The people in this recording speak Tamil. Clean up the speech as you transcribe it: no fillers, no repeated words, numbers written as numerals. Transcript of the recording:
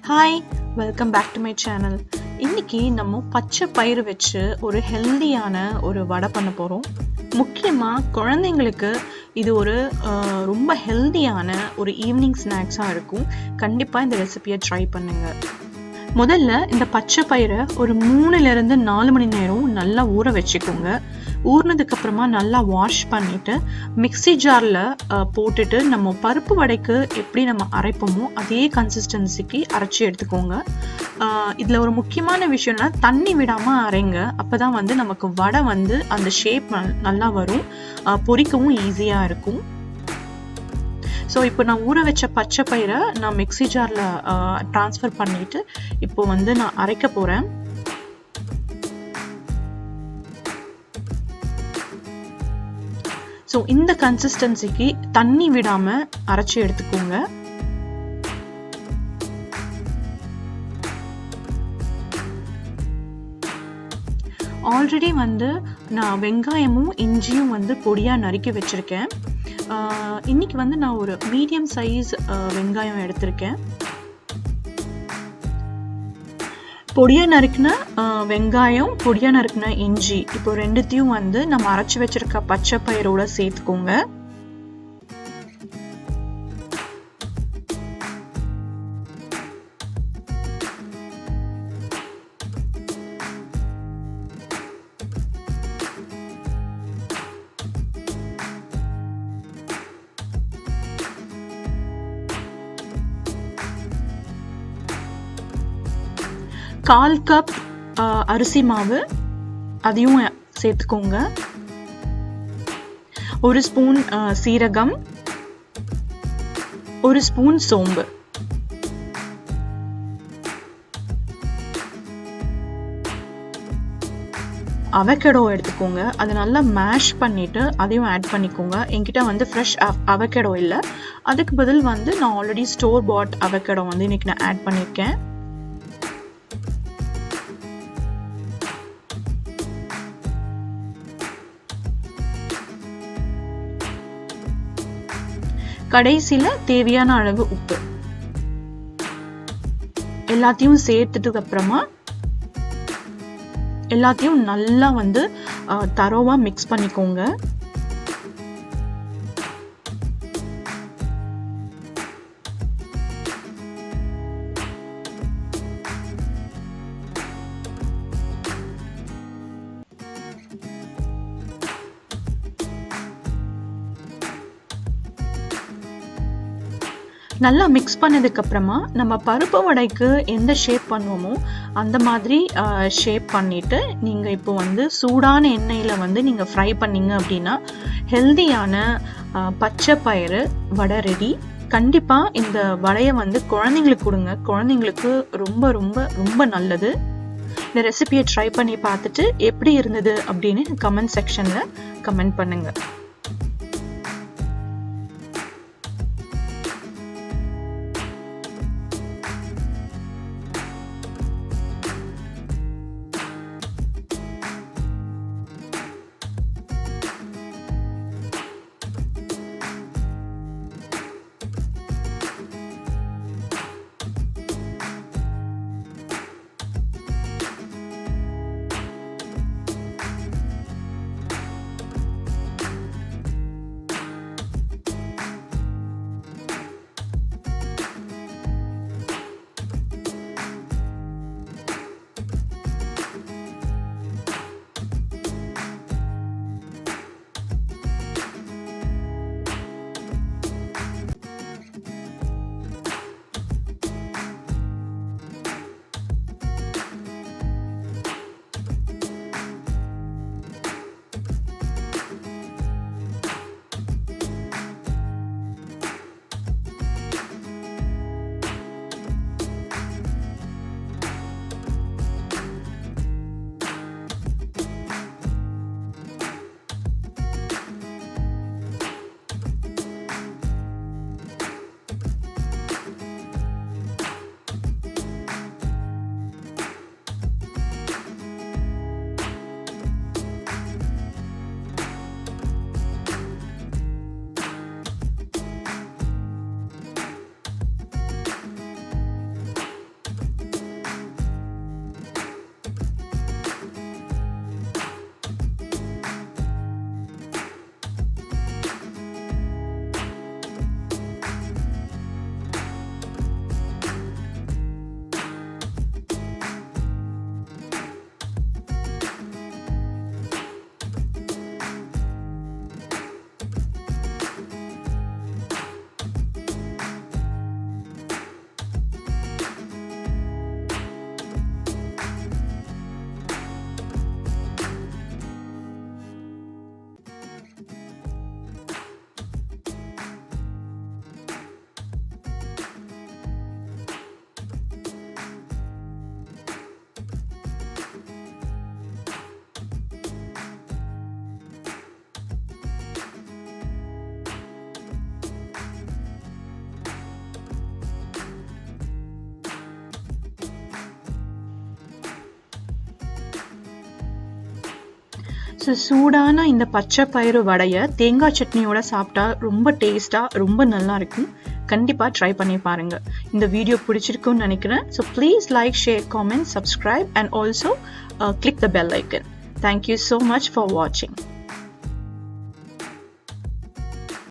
Hi, welcome back to my channel. இன்னைக்கு நம்ம பச்சை பயிறு வச்சு ஒரு ஹெல்தியான ஒரு வடை பண்ண போகிறோம். முக்கியமாக குழந்தைங்களுக்கு இது ஒரு ரொம்ப ஹெல்தியான ஒரு ஈவினிங் ஸ்நாக்ஸாக இருக்கும். கண்டிப்பாக இந்த ரெசிபியை ட்ரை பண்ணுங்கள். முதல்ல இந்த பச்சை பயிரை ஒரு 3லேருந்து 4 மணி நேரம் நல்லா ஊற வச்சுக்கோங்க. ஊறினதுக்கு அப்புறமா நல்லா வாஷ் பண்ணிட்டு மிக்ஸி ஜாரில் போட்டுட்டு நம்ம பருப்பு வடைக்கு எப்படி நம்ம அரைப்போமோ அதே கன்சிஸ்டன்சிக்கு அரைச்சி எடுத்துக்கோங்க. இதில் ஒரு முக்கியமான விஷயம்னா தண்ணி விடாமல் அரைங்க. அப்போ தான் வந்து நமக்கு வடை வந்து அந்த ஷேப் நல்லா வரும், பொரிக்கவும் ஈஸியாக இருக்கும். ஸோ இப்போ நான் ஊற வச்ச பச்சை பயிரை நான் மிக்ஸி ஜாரில் ட்ரான்ஸ்ஃபர் பண்ணிவிட்டு இப்போ வந்து நான் அரைக்க போகிறேன். ஸோ இந்த கன்சிஸ்டன்சிக்கு தண்ணி விடாமல் அரைச்சி எடுத்துக்கோங்க. ஆல்ரெடி வந்து நான் வெங்காயமும் இஞ்சியும் வந்து பொடியாக நறுக்கி வச்சுருக்கேன். இன்னைக்கு வந்து நான் ஒரு மீடியம் சைஸ் வெங்காயம் எடுத்திருக்கேன். பொடியாக நறுக்கின வெங்காயம், பொடியாக நறுக்கின இஞ்சி, இப்போ ரெண்டுத்தையும் வந்து நம்ம அரைச்சி வச்சிருக்க பச்சை பயிரோட சேர்த்துக்கோங்க. கால் கப் அரிசி மாவு அதையும் சேர்த்துக்கோங்க. 1 ஸ்பூன் சீரகம், 1 ஸ்பூன் சோம்பு, அவகேடோ எடுத்துக்கோங்க. அதை நல்லா மேஷ் பண்ணிட்டு அதையும் ஆட் பண்ணிக்கோங்க. என்கிட்ட வந்து ஃப்ரெஷ் அவகேடோ இல்லை, அதுக்கு பதில் வந்து நான் ஆல்ரெடி ஸ்டோர் பாட் அவகேடோ வந்து இன்னைக்கு நான் ஆட் பண்ணியிருக்கேன். கடைசியில தேவையான அளவு உப்பு எல்லாத்தையும் சேர்த்துட்டு அப்புறமா எல்லாத்தையும் நல்லா வந்து தரோவா மிக்ஸ் பண்ணிக்கோங்க. நல்லா மிக்ஸ் பண்ணதுக்கு அப்புறமா நம்ம பருப்பு வடைக்கு எந்த ஷேப் பண்ணுவோமோ அந்த மாதிரி ஷேப் பண்ணிட்டு நீங்க இப்போ வந்து சூடான எண்ணெயில வந்து நீங்க ஃப்ரை பண்ணீங்க அப்படின்னா ஹெல்தியான பச்சை பயிறு வடை ரெடி. கண்டிப்பா இந்த வடையை வந்து குழந்தைங்களுக்கு கொடுங்க. குழந்தைங்களுக்கு ரொம்ப ரொம்ப ரொம்ப நல்லது. இந்த ரெசிபியை ட்ரை பண்ணி பார்த்துட்டு எப்படி இருந்தது அப்படின்னு கமெண்ட் செக்ஷன்ல கமெண்ட் பண்ணுங்க. ஸோ சூடான இந்த பச்சை பயிறு வடையை தேங்காய் சட்னியோட சாப்பிட்டா ரொம்ப டேஸ்ட்டாக ரொம்ப நல்லா இருக்கும். கண்டிப்பாக ட்ரை பண்ணி பாருங்க. இந்த வீடியோ பிடிச்சிருக்குன்னு நினைக்கிறேன். So please like, share, comment, subscribe and also click the bell icon. Thank you so much for watching.